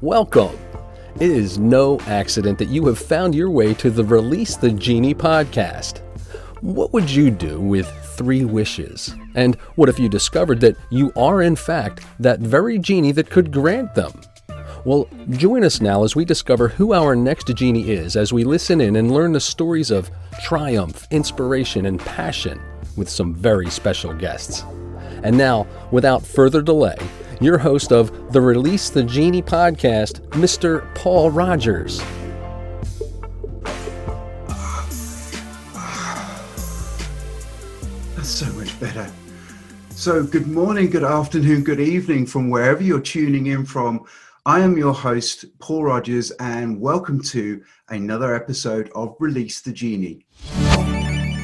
Welcome. It is no accident that you have found your way to the Release the Genie podcast. What would you do with 3 wishes? And what if you discovered that you are in fact that very genie that could grant them? Well, join us now as we discover who our next genie is as we listen in and learn the stories of triumph, inspiration, and passion with some very special guests. And now, without further delay, your host of the Release the Genie podcast, Mr. Paul Rogers. That's so much better. So good morning, good afternoon, good evening from wherever you're tuning in from. I am your host, Paul Rogers, and welcome to another episode of Release the Genie.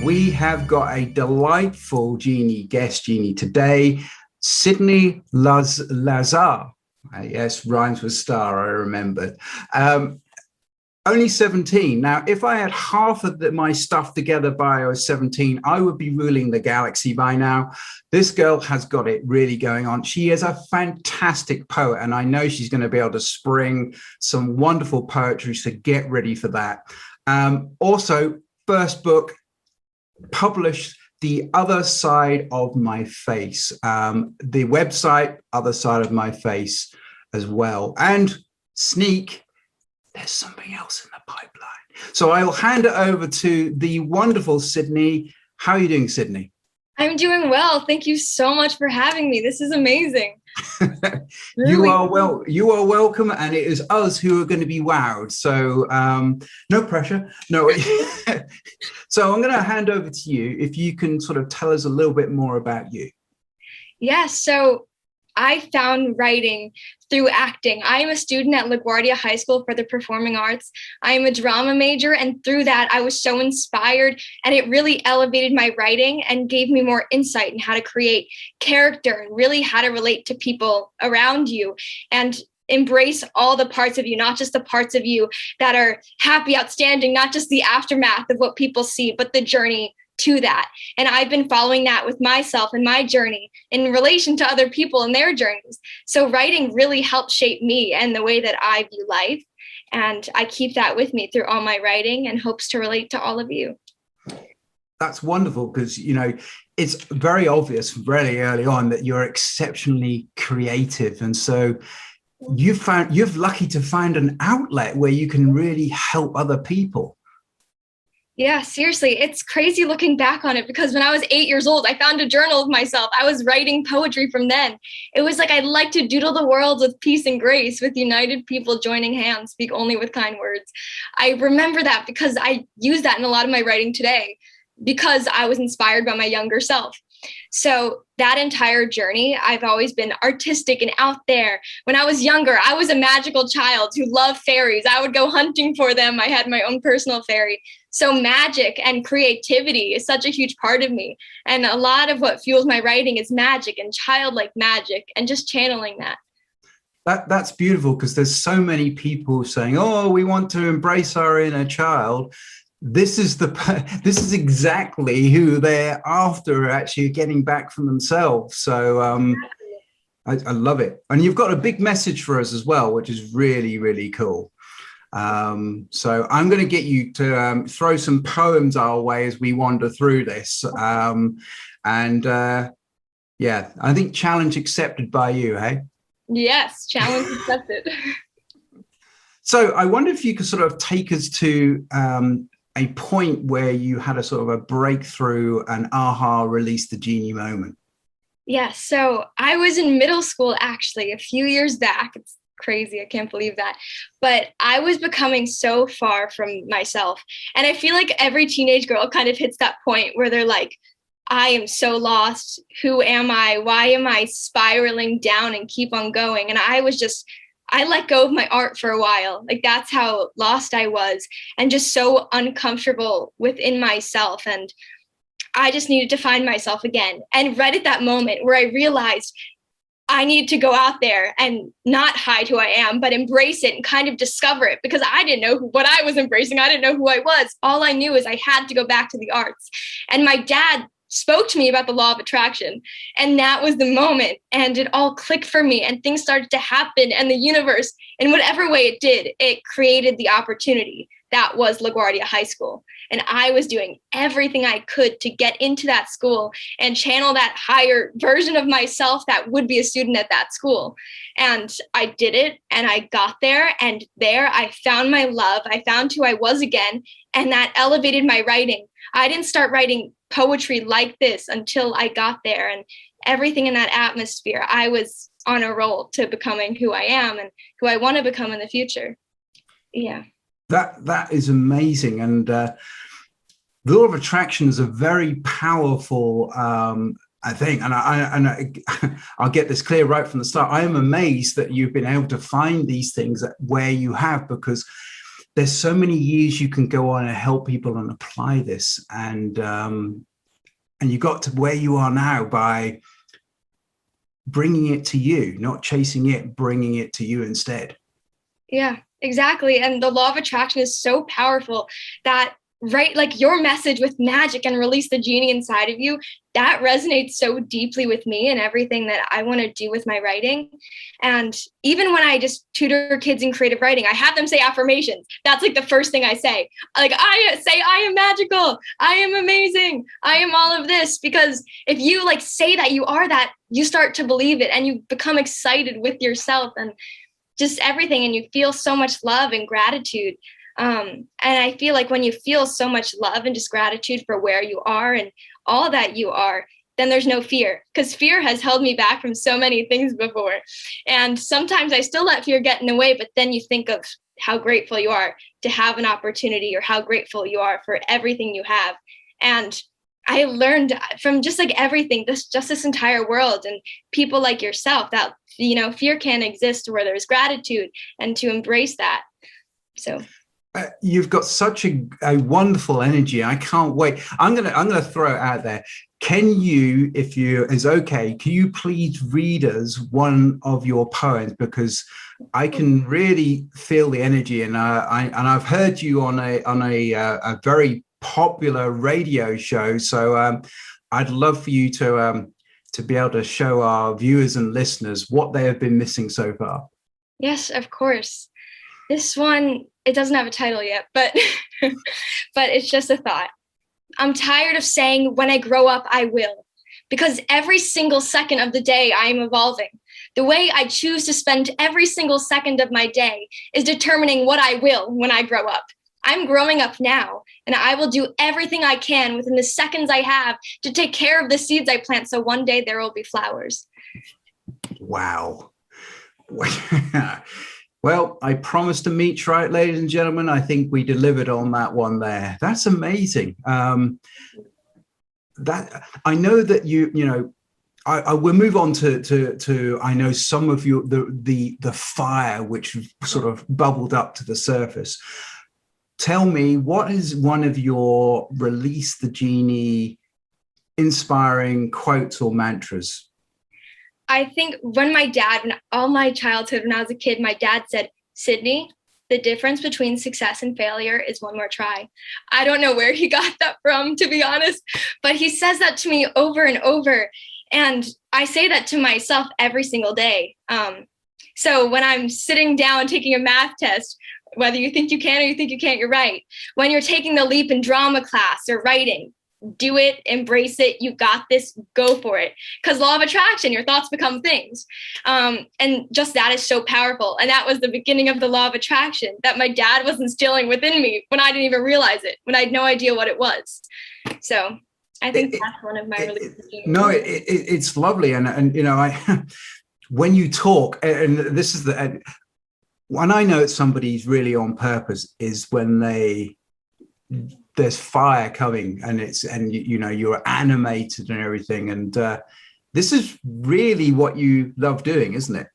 We have got a delightful guest genie today, Sydney Lazare. Yes, rhymes with star, I remembered. Only 17. Now, if I had half of my stuff together by I was 17, I would be ruling the galaxy by now. This girl has got it really going on. She is a fantastic poet, and I know she's going to be able to spring some wonderful poetry, so get ready for that. Also, first book published, The Other Side of My Face. The website, Other Side of My Face as well. And sneak, there's something else in the pipeline. So I'll hand it over to the wonderful Sydney. How are you doing, Sydney? I'm doing well. Thank you so much for having me. This is amazing. Really? You are welcome, and it is us who are going to be wowed. So no pressure. No. So I'm going to hand over to you if you can sort of tell us a little bit more about you. Yes. So I found writing through acting. I am a student at LaGuardia High School for the Performing Arts. I am a drama major, and through that, I was so inspired, and it really elevated my writing and gave me more insight in how to create character and really how to relate to people around you and embrace all the parts of you, not just the parts of you that are happy, outstanding, not just the aftermath of what people see, but the journey to that. And I've been following that with myself and my journey in relation to other people and their journeys. So writing really helped shape me and the way that I view life. And I keep that with me through all my writing and hopes to relate to all of you. That's wonderful because, it's very obvious really early on that you're exceptionally creative. And so you're lucky to find an outlet where you can really help other people. Yeah, seriously, it's crazy looking back on it because when I was 8 years old, I found a journal of myself. I was writing poetry from then. It was like I'd like to doodle the world with peace and grace, with united people joining hands, speak only with kind words. I remember that because I use that in a lot of my writing today because I was inspired by my younger self. So that entire journey, I've always been artistic and out there. When I was younger, I was a magical child who loved fairies. I would go hunting for them. I had my own personal fairy. So magic and creativity is such a huge part of me. And a lot of what fuels my writing is magic and childlike magic and just channeling that. That's beautiful because there's so many people saying, oh, we want to embrace our inner child. This is exactly who they're after, actually getting back from themselves. So I love it. And you've got a big message for us as well, which is really, really cool. So I'm going to get you to throw some poems our way as we wander through this. I think challenge accepted by you, hey? Yes, challenge accepted. So I wonder if you could sort of take us to a point where you had a sort of a breakthrough, an aha, release the genie moment. Yeah, so I was in middle school, actually, a few years back. It's crazy. I can't believe that. But I was becoming so far from myself. And I feel like every teenage girl kind of hits that point where they're like, I am so lost. Who am I? Why am I spiraling down and keep on going? And I let go of my art for a while. Like that's how lost I was and just so uncomfortable within myself. And I just needed to find myself again. And right at that moment where I realized I needed to go out there and not hide who I am, but embrace it and kind of discover it because I didn't know what I was embracing. I didn't know who I was. All I knew is I had to go back to the arts. And my dad spoke to me about the law of attraction. And that was the moment. And it all clicked for me and things started to happen. And the universe, in whatever way it did, it created the opportunity. That was LaGuardia High School. And I was doing everything I could to get into that school and channel that higher version of myself that would be a student at that school. And I did it and I got there, and there I found my love. I found who I was again, and that elevated my writing. I didn't start writing poetry like this until I got there, and everything in that atmosphere, I was on a roll to becoming who I am and who I want to become in the future. Yeah. That is amazing. And the law of attraction is a very powerful I think, and I'll get this clear right from the start. I am amazed that you've been able to find these things where you have, because there's so many years you can go on and help people and apply this. And you got to where you are now by bringing it to you, not chasing it, bringing it to you instead. Yeah, exactly. And the law of attraction is so powerful that, right, like your message with magic and release the genie inside of you, that resonates so deeply with me and everything that I want to do with my writing. And even when I just tutor kids in creative writing, I have them say affirmations. That's like the first thing I say. Like I say, I am magical. I am amazing. I am all of this. Because if you like say that you are that, you start to believe it and you become excited with yourself and just everything. And you feel so much love and gratitude. And I feel like when you feel so much love and just gratitude for where you are and all that you are, then there's no fear, because fear has held me back from so many things before. And sometimes I still let fear get in the way, but then you think of how grateful you are to have an opportunity, or how grateful you are for everything you have. And I learned from just like everything, this entire world and people like yourself, that, you know, fear can't exist where there's gratitude, and to embrace that. So you've got such a wonderful energy. I can't wait. I'm gonna throw it out there. Can you, if you is okay, can you please read us one of your poems, because I can really feel the energy, and I've heard you on a very popular radio show. So I'd love for you to be able to show our viewers and listeners what they have been missing so far. Yes, of course. This one, it doesn't have a title yet, but but it's just a thought. I'm tired of saying when I grow up, I will, because every single second of the day I am evolving. The way I choose to spend every single second of my day is determining what I will when I grow up. I'm growing up now, and I will do everything I can within the seconds I have to take care of the seeds I plant, so one day there will be flowers. Wow. Well, I promised to meet right, ladies and gentlemen. I think we delivered on that one there. That's amazing. That I know that you know. I will move on to I know some of you the fire which sort of bubbled up to the surface. Tell me, what is one of your release the genie inspiring quotes or mantras? I think when all my childhood, when I was a kid, my dad said, Sydney, the difference between success and failure is one more try. I don't know where he got that from, to be honest, but he says that to me over and over. And I say that to myself every single day. So when I'm sitting down taking a math test, whether you think you can or you think you can't, you're right. When you're taking the leap in drama class or writing, do it, embrace it. You got this, go for it. Because law of attraction, your thoughts become things. And just that is so powerful. And that was the beginning of the law of attraction that my dad was instilling within me when I didn't even realize it, when I had no idea what it was. So I think that's one of my releases. No, it's lovely. And you know, when you talk, and this is when I know somebody's really on purpose is when there's fire coming, and you know, you're animated and everything. And this is really what you love doing, isn't it?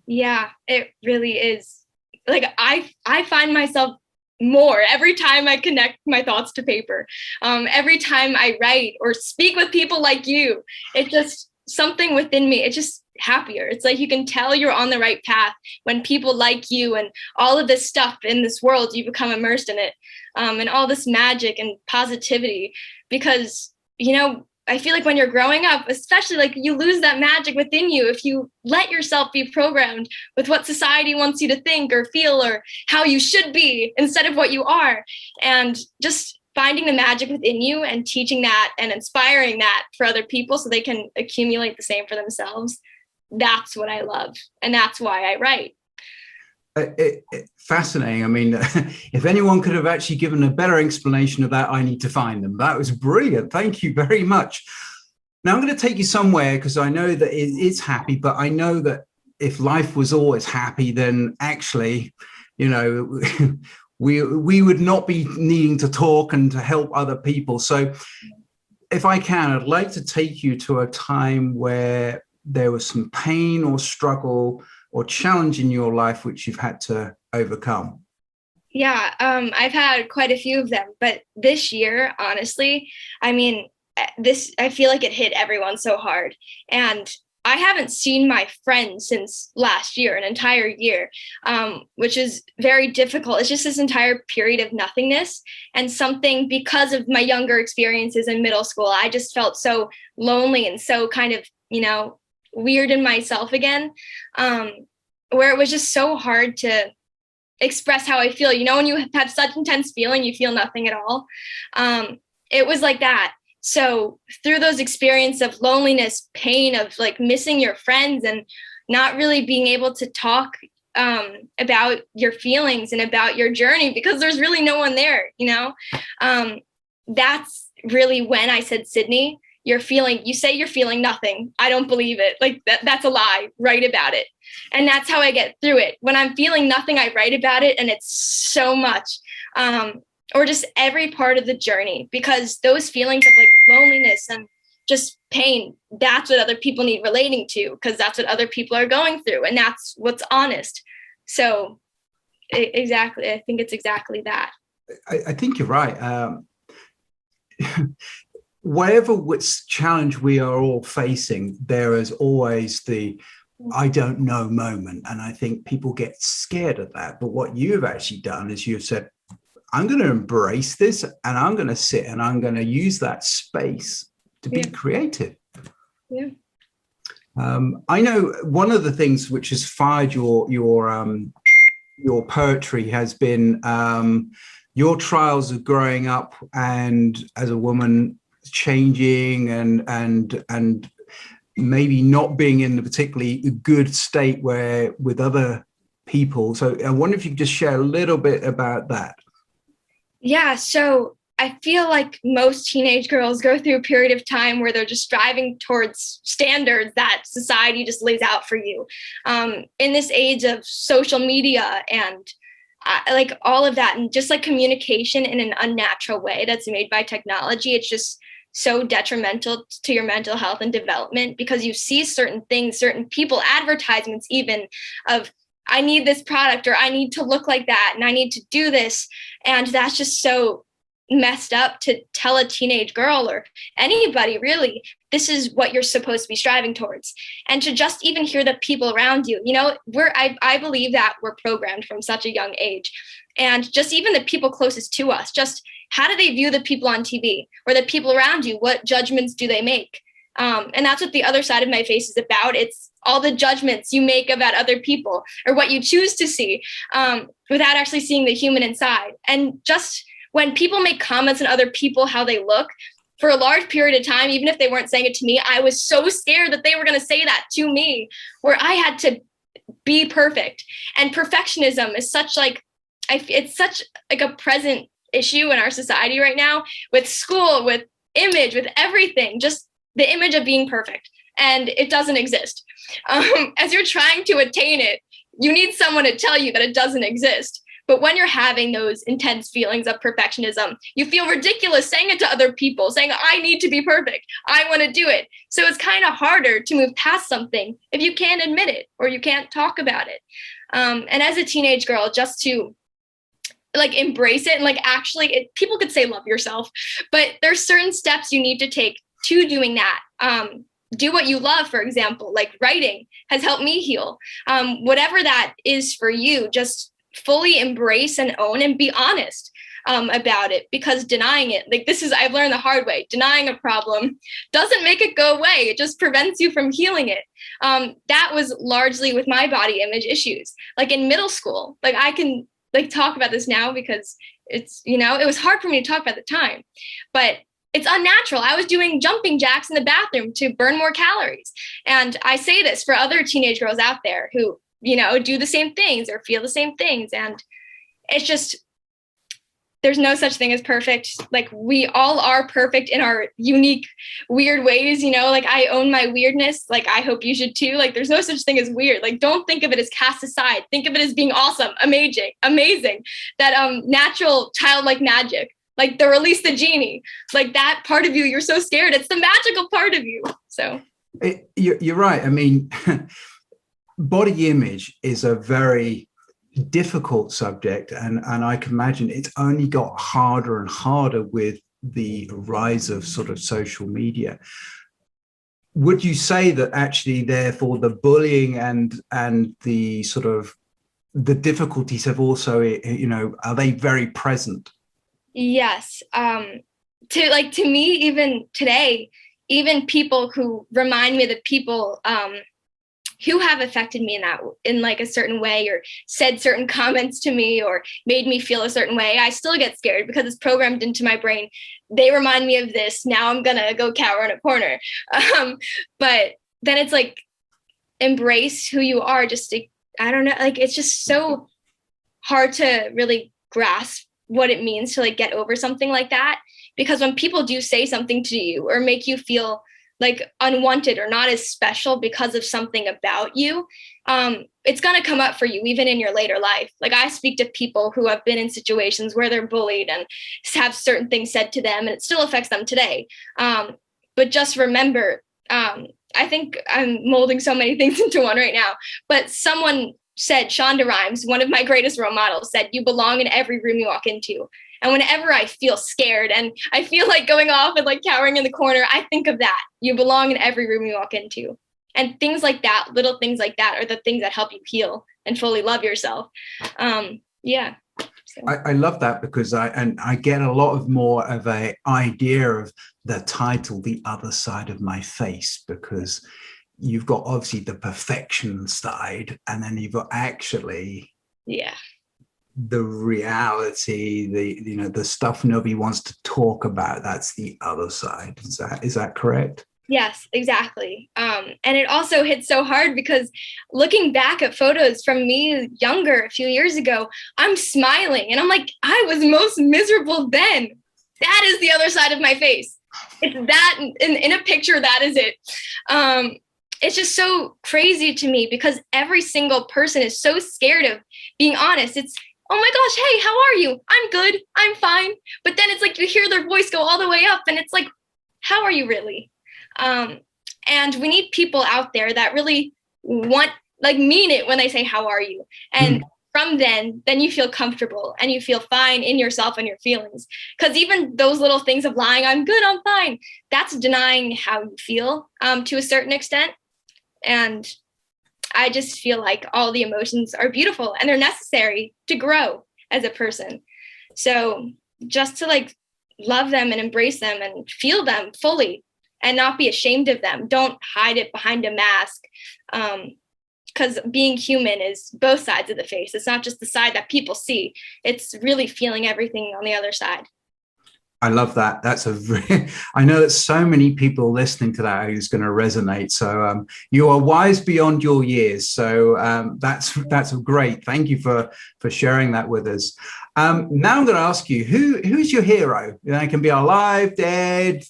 Yeah, it really is. Like I find myself more every time I connect my thoughts to paper. Every time I write or speak with people like you, it's just something within me. It's just happier. It's like you can tell you're on the right path when people like you and all of this stuff in this world, you become immersed in it, and all this magic and positivity, because, you know, I feel like when you're growing up, especially, like, you lose that magic within you if you let yourself be programmed with what society wants you to think or feel or how you should be instead of what you are. And just finding the magic within you and teaching that and inspiring that for other people so they can accumulate the same for themselves. That's what I love. And that's why I write. Fascinating. I mean, if anyone could have actually given a better explanation of that, I need to find them. That was brilliant. Thank you very much. Now I'm going to take you somewhere because I know that it is happy, but I know that if life was always happy, then actually, you know, we would not be needing to talk and to help other people. So if I can, I'd like to take you to a time where there was some pain or struggle or challenge in your life which you've had to overcome. Yeah, I've had quite a few of them, but this year, honestly, I mean, I feel like it hit everyone so hard. And I haven't seen my friends since last year, an entire year, which is very difficult. It's just this entire period of nothingness and something because of my younger experiences in middle school. I just felt so lonely and so kind of, weird in myself again, where it was just so hard to express how I feel. When you have such intense feeling, you feel nothing at all. It was like that. So through those experiences of loneliness, pain, of like missing your friends and not really being able to talk about your feelings and about your journey because there's really no one there, that's really when I said, Sydney, you say you're feeling nothing. I don't believe it. Like that's a lie. Write about it. And that's how I get through it. When I'm feeling nothing, I write about it. And it's so much. Or just every part of the journey, because those feelings of like loneliness and just pain, that's what other people need relating to, because that's what other people are going through. And that's what's honest. So exactly. I think it's exactly that. I think you're right. Whatever which challenge we are all facing, there is always the I don't know moment. And I think people get scared of that. But what you've actually done is you've said, I'm going to embrace this and I'm going to sit and I'm going to use that space to be creative. Yeah. I know one of the things which has fired your poetry has been your trials of growing up and as a woman changing and maybe not being in a particularly good state where with other people. So I wonder if you could just share a little bit about that. Yeah, so I feel like most teenage girls go through a period of time where they're just striving towards standards that society just lays out for you. In this age of social media and like all of that, and just like communication in an unnatural way that's made by technology, it's just so detrimental to your mental health and development because you see certain things, certain people, advertisements even of, I need this product or I need to look like that and I need to do this. And that's just so messed up to tell a teenage girl or anybody really, this is what you're supposed to be striving towards. And to just even hear the people around you, I believe that we're programmed from such a young age. And just even the people closest to us, just how do they view the people on TV or the people around you? What judgments do they make? And that's what the other side of my face is about. It's all the judgments you make about other people or what you choose to see without actually seeing the human inside. And just when people make comments on other people, how they look, for a large period of time, even if they weren't saying it to me, I was so scared that they were going to say that to me, where I had to be perfect. And perfectionism is it's such like a present issue in our society right now with school, with image, with everything, just the image of being perfect. And it doesn't exist. As you're trying to attain it, you need someone to tell you that it doesn't exist. But when you're having those intense feelings of perfectionism, you feel ridiculous saying it to other people, saying, I need to be perfect. I want to do it. So it's kind of harder to move past something if you can't admit it or you can't talk about it. And as a teenage girl, just to like embrace it and like actually, people could say love yourself, but there's certain steps you need to take to doing that. Do what you love, for example, like writing has helped me heal. Whatever that is for you, just fully embrace and own and be honest. about it, because denying it, like I've learned the hard way, denying a problem doesn't make it go away. It just prevents you from healing it. That was largely with my body image issues. Like in middle school, like I can like talk about this now because it's, it was hard for me to talk about at the time, but it's unnatural. I was doing jumping jacks in the bathroom to burn more calories. And I say this for other teenage girls out there who, do the same things or feel the same things. And it's just, there's no such thing as perfect. Like we all are perfect in our unique, weird ways, like I own my weirdness. Like I hope you should too. Like there's no such thing as weird. Like don't think of it as cast aside. Think of it as being awesome, amazing. That natural childlike magic. Like the release the genie, like that part of you, you're so scared. It's the magical part of you. So you're right. I mean, body image is a very difficult subject. And I can imagine it's only got harder and harder with the rise of sort of social media. Would you say that actually, therefore, the bullying and the sort of the difficulties have also, are they very present? Yes. To me, even today, even people who remind me of the people who have affected me in like a certain way, or said certain comments to me or made me feel a certain way, I still get scared because it's programmed into my brain. They remind me of this. Now I'm going to go cower in a corner. But then it's like, embrace who you are. I don't know. Like, it's just so hard to really grasp what it means to like get over something like that, because when people do say something to you or make you feel like unwanted or not as special because of something about you, it's going to come up for you even in your later life. Like I speak to people who have been in situations where they're bullied and have certain things said to them, and it still affects them today. But just remember, I think I'm molding so many things into one right now, but someone said, Shonda Rhimes, one of my greatest role models, said, you belong in every room you walk into. And whenever I feel scared and I feel like going off and like cowering in the corner, I think of that. You belong in every room you walk into. And things like that, little things like that, are the things that help you heal and fully love yourself. Yeah. So. I love that, because I get a lot of more of an idea of the title, The Other Side of My Face, because you've got obviously the perfection side, and then you've got actually the reality, the stuff nobody wants to talk about. That's the other side. Is that correct? Yes, exactly. And it also hits so hard because looking back at photos from me younger a few years ago, I'm smiling and I'm like, I was most miserable then. That is the other side of my face. It's that in a picture, that is it. It's just so crazy to me because every single person is so scared of being honest. It's, oh my gosh, hey, how are you? I'm good. I'm fine. But then it's like you hear their voice go all the way up and it's like, how are you really? And we need people out there that really mean it when they say, how are you? And from then you feel comfortable and you feel fine in yourself and your feelings. Because even those little things of lying, I'm good, I'm fine, that's denying how you feel to a certain extent. And I just feel like all the emotions are beautiful and they're necessary to grow as a person. So just to like love them and embrace them and feel them fully and not be ashamed of them. Don't hide it behind a mask. Because being human is both sides of the face. It's not just the side that people see. It's really feeling everything on the other side. I love that. I know that so many people listening to that is going to resonate. So you are wise beyond your years. So that's great. Thank you for sharing that with us. Now I'm going to ask you, who's your hero? It can be alive, dead.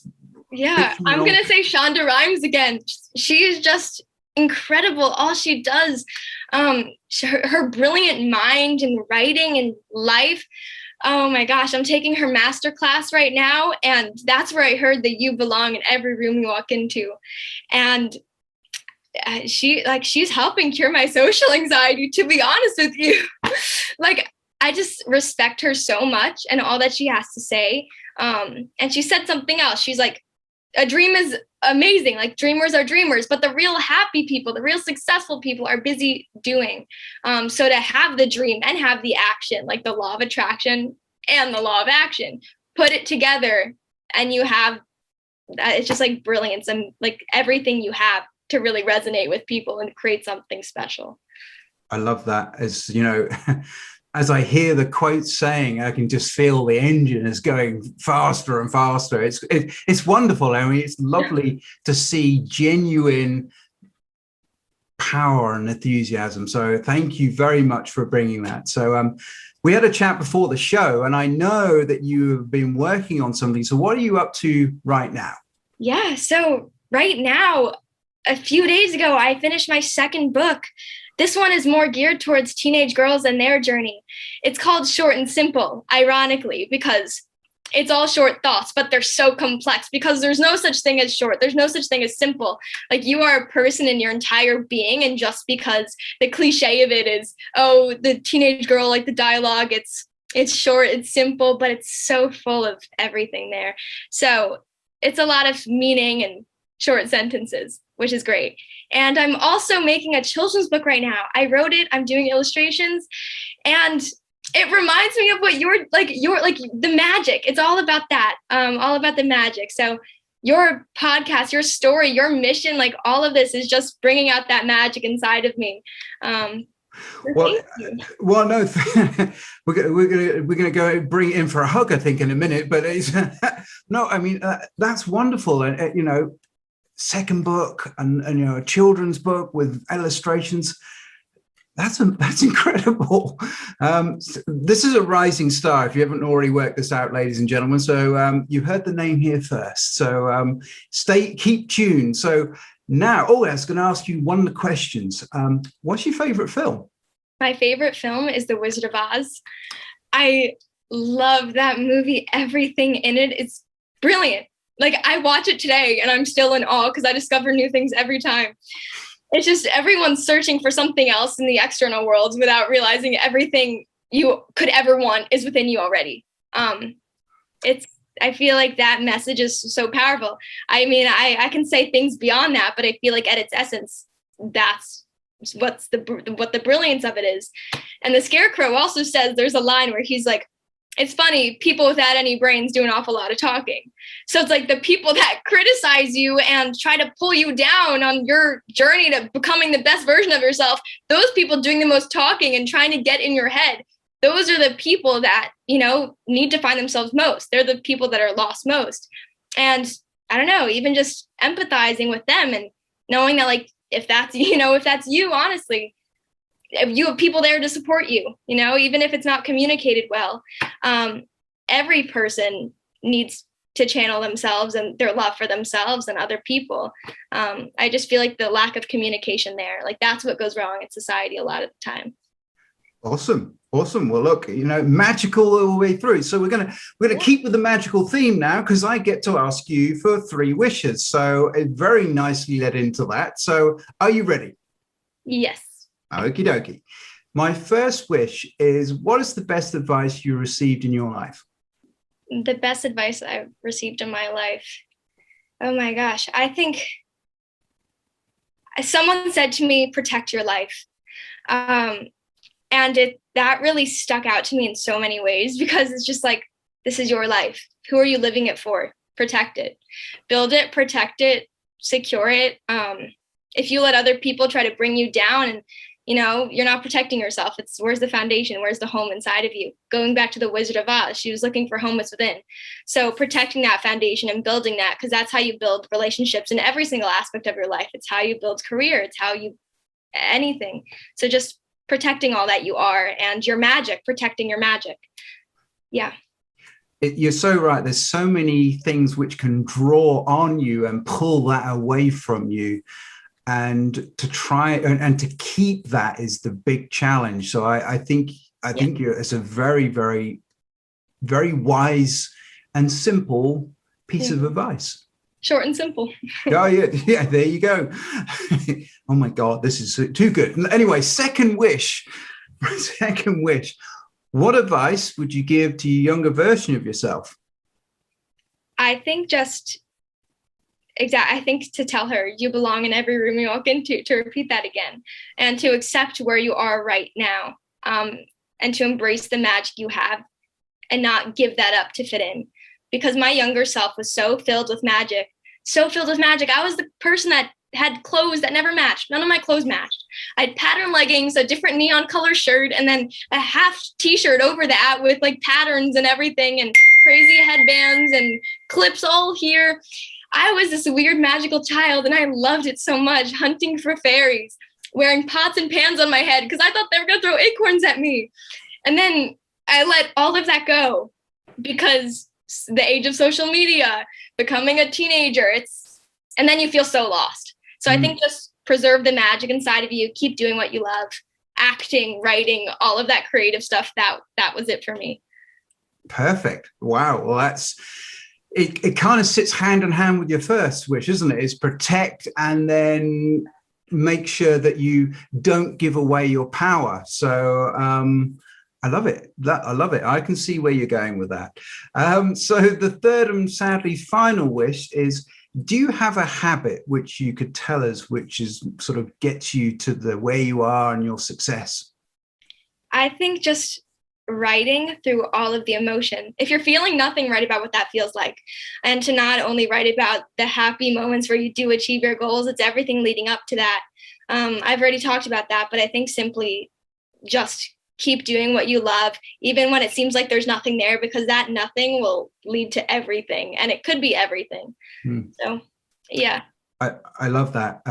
Yeah, I'm going to say Shonda Rhimes again. She is just incredible. All she does, her brilliant mind and writing and life. Oh my gosh, I'm taking her master class right now. And that's where I heard that you belong in every room you walk into. And she's helping cure my social anxiety, to be honest with you. I just respect her so much and all that she has to say. And she said something else. She's like, a dream is amazing. Like dreamers are dreamers, but the real happy people, the real successful people are busy doing. So to have the dream and have the action, like the law of attraction, and the law of action. Put it together and you have, it's just like brilliance and like everything you have to really resonate with people and create something special. I love that. As you know, as I hear the quote saying, I can just feel the engine is going faster and faster. It's wonderful. I mean, it's lovely to see genuine power and enthusiasm. So thank you very much for bringing that. So we had a chat before the show, and I know that you've been working on something. So what are you up to right now? Yeah. So right now, a few days ago, I finished my second book. This one is more geared towards teenage girls and their journey. It's called Short and Simple, ironically, because it's all short thoughts, but they're so complex because there's no such thing as short. There's no such thing as simple. Like, you are a person in your entire being. And just because the cliche of it is, oh, the teenage girl, like the dialogue, it's short, it's simple, but it's so full of everything there. So it's a lot of meaning and short sentences, which is great. And I'm also making a children's book right now. I wrote it, I'm doing illustrations, and it reminds me of what you're like the magic. It's all about that, all about the magic. So your podcast, your story, your mission, like all of this is just bringing out that magic inside of me. Well, no, we're gonna go bring it in for a hug, I think, in a minute. But it's no, I mean, that's wonderful, and you know, second book and you know, a children's book with illustrations. That's incredible. This is a rising star, if you haven't already worked this out, ladies and gentlemen. So you heard the name here first. So keep tuned. So now, I was going to ask you one of the questions. What's your favorite film? My favorite film is The Wizard of Oz. I love that movie. Everything in it is brilliant. Like, I watch it today and I'm still in awe because I discover new things every time. It's just everyone's searching for something else in the external world without realizing everything you could ever want is within you already. I feel like that message is so powerful. I mean, I can say things beyond that, but I feel like at its essence, that's what the brilliance of it is. And the Scarecrow also says, there's a line where he's like, it's funny, people without any brains do an awful lot of talking. So it's like the people that criticize you and try to pull you down on your journey to becoming the best version of yourself, those people doing the most talking and trying to get in your head, those are the people that, you know, need to find themselves most. They're the people that are lost most. And I don't know, even just empathizing with them and knowing that, like, if that's you, honestly, you have people there to support you, you know, even if it's not communicated well. Every person needs to channel themselves and their love for themselves and other people. I just feel like the lack of communication there, like, that's what goes wrong in society a lot of the time. Awesome. Well, look, you know, magical all the way through. So we're gonna keep with the magical theme now, because I get to ask you for 3 wishes. So it very nicely led into that. So are you ready? Yes. Okie dokie. My first wish is, what is the best advice you received in your life? The best advice I've received in my life. Oh my gosh. I think someone said to me, protect your life. And that really stuck out to me in so many ways, because it's just like, this is your life. Who are you living it for? Protect it. Build it, protect it, secure it. If you let other people try to bring you down and, you know, you're not protecting yourself. It's, where's the foundation? Where's the home inside of you? Going back to the Wizard of Oz, she was looking for home within. So protecting that foundation and building that, because that's how you build relationships in every single aspect of your life. It's how you build career. It's how you, anything. So just protecting all that you are and your magic, protecting your magic. Yeah. You're so right. There's so many things which can draw on you and pull that away from you. And to try and to keep that is the big challenge. So I think it's a very, very, very wise and simple piece of advice. Short and simple. Oh, yeah, there you go. Oh my God, this is too good. Anyway, second wish. What advice would you give to your younger version of yourself? I think I think to tell her, you belong in every room you walk into, to repeat that again, and to accept where you are right now, and to embrace the magic you have and not give that up to fit in, because my younger self was so filled with magic. So filled with magic. I was the person that had clothes that never matched. None of my clothes matched. I had pattern leggings, a different neon color shirt, and then a half t-shirt over that with like patterns and everything and crazy headbands and clips all here. I was this weird magical child, and I loved it so much, hunting for fairies, wearing pots and pans on my head because I thought they were going to throw acorns at me. And then I let all of that go because the age of social media, becoming a teenager, and then you feel so lost. So I think just preserve the magic inside of you, keep doing what you love, acting, writing, all of that creative stuff. That was it for me. Perfect. Wow. Well, it kind of sits hand in hand with your first wish, isn't it? Is protect and then make sure that you don't give away your power. So I love it. I love it. I can see where you're going with that. So the third and sadly final wish is, do you have a habit which you could tell us, which is sort of gets you to the where you are and your success? I think just writing through all of the emotion. If you're feeling nothing, write about what that feels like. And to not only write about the happy moments where you do achieve your goals, it's everything leading up to that. I've already talked about that, but I think simply just keep doing what you love, even when it seems like there's nothing there, because that nothing will lead to everything, and it could be everything. So, yeah. I love that.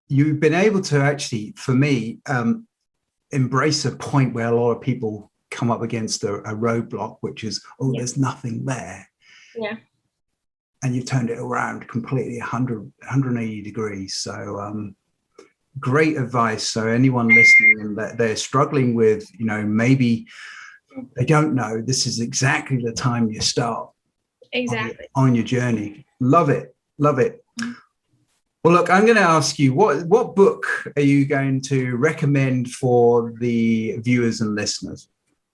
You've been able to actually, for me, embrace a point where a lot of people come up against a roadblock, which is, there's nothing there. Yeah. And you've turned it around completely 180 degrees. So, great advice. So anyone listening and that they're struggling with, maybe they don't know, this is exactly the time you start on your journey. Love it. Love it. Well, look, I'm going to ask you, what book are you going to recommend for the viewers and listeners?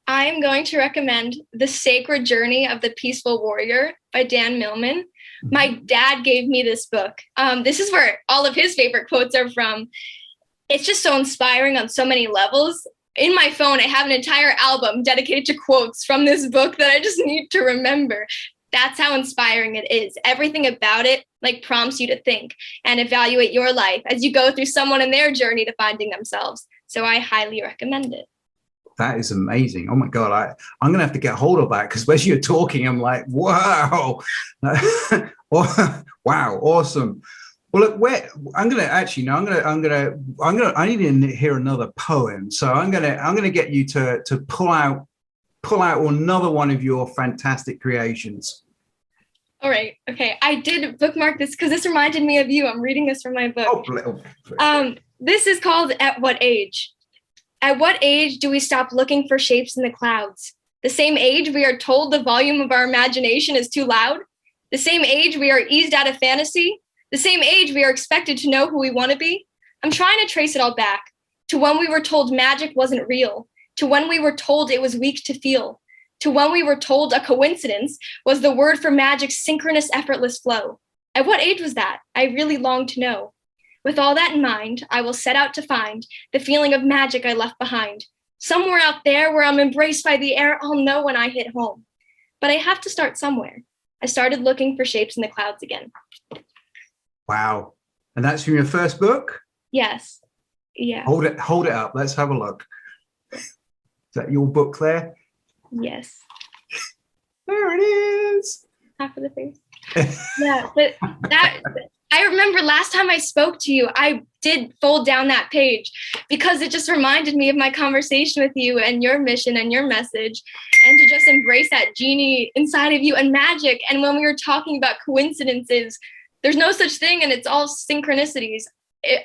I'm going to recommend The Sacred Journey of the Peaceful Warrior by Dan Millman. My dad gave me this book. This is where all of his favorite quotes are from. It's just so inspiring on so many levels. In my phone, I have an entire album dedicated to quotes from this book that I just need to remember. That's how inspiring it is. Everything about it prompts you to think and evaluate your life as you go through someone in their journey to finding themselves. So I highly recommend it. That is amazing. Oh my God. I'm going to have to get hold of that, because as you're talking, I'm like, wow. Wow. Awesome. Well, look, I need to hear another poem. So I'm going to get you to pull out another one of your fantastic creations. All right. Okay. I did bookmark this because this reminded me of you. I'm reading this from my book. This is called At What Age? At what age do we stop looking for shapes in the clouds? The same age we are told the volume of our imagination is too loud? The same age we are eased out of fantasy? The same age we are expected to know who we want to be? I'm trying to trace it all back to when we were told magic wasn't real, to when we were told it was weak to feel, to when we were told a coincidence was the word for magic's synchronous, effortless flow. At what age was that? I really long to know. With all that in mind, I will set out to find the feeling of magic I left behind. Somewhere out there where I'm embraced by the air, I'll know when I hit home. But I have to start somewhere. I started looking for shapes in the clouds again. Wow. And that's from your first book? Yes. Yeah. Hold it up. Let's have a look. Is that your book there? Yes. There it is. Half of the face. Yeah, but I remember last time I spoke to you, I did fold down that page because it just reminded me of my conversation with you and your mission and your message, and to just embrace that genie inside of you and magic. And when we were talking about coincidences, there's no such thing, and it's all synchronicities.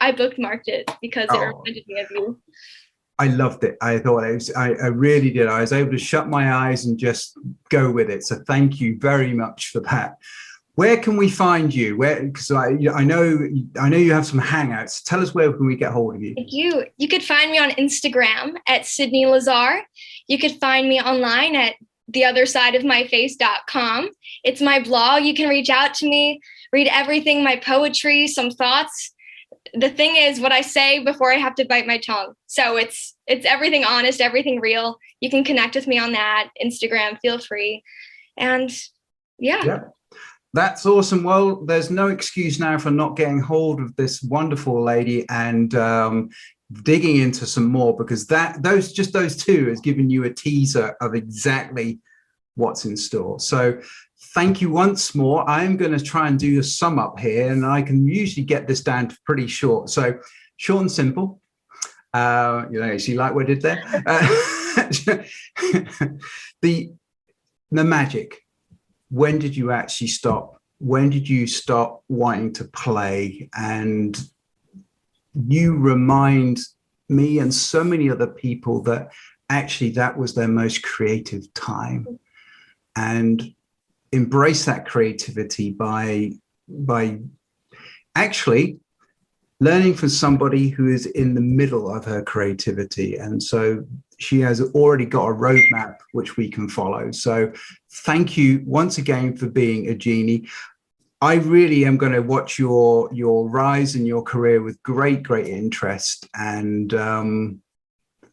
I bookmarked it because it reminded me of you. I loved it. I thought I really did. I was able to shut my eyes and just go with it. So thank you very much for that. Where can we find you? Because I know you have some hangouts. Tell us, where can we get hold of you? Thank you. You could find me on Instagram at Sydney Lazare. You could find me online at theothersideofmyface.com. It's my blog. You can reach out to me, read everything, my poetry, some thoughts. the thing is what I say before I have to bite my tongue. So it's everything honest, everything real. You can connect with me on that Instagram, feel free. And yeah. That's awesome. Well, there's no excuse now for not getting hold of this wonderful lady and digging into some more, because those two has given you a teaser of exactly what's in store. So thank you once more. I'm going to try and do a sum up here, and I can usually get this down to pretty short. So short and simple. See like what I did there? The magic. When did you actually stop? When did you stop wanting to play? And you remind me and so many other people that actually that was their most creative time. And embrace that creativity by actually learning from somebody who is in the middle of her creativity. And so she has already got a roadmap which we can follow. So thank you once again for being a Genie. I really am going to watch your rise in your career with great interest. And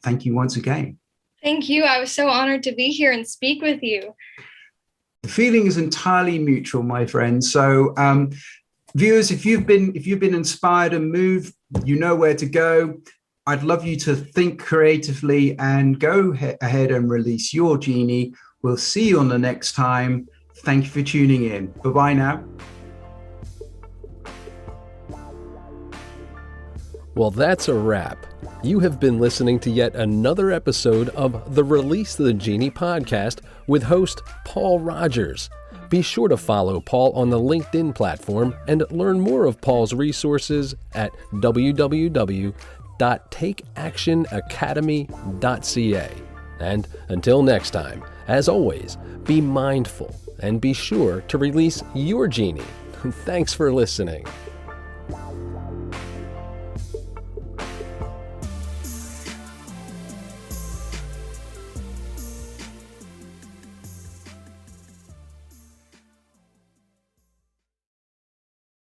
thank you once again. Thank you. I was so honored to be here and speak with you. The feeling is entirely mutual, my friend. So viewers, if you've been inspired and moved, you know where to go. I'd love you to think creatively and go ahead and release your Genie. We'll see you on the next time. Thank you for tuning in. Bye-bye now. Well, that's a wrap. You have been listening to yet another episode of the Release the Genie podcast with host Paul Rogers. Be sure to follow Paul on the LinkedIn platform and learn more of Paul's resources at www.takeactionacademy.ca. And until next time, as always, be mindful and be sure to release your Genie. Thanks for listening.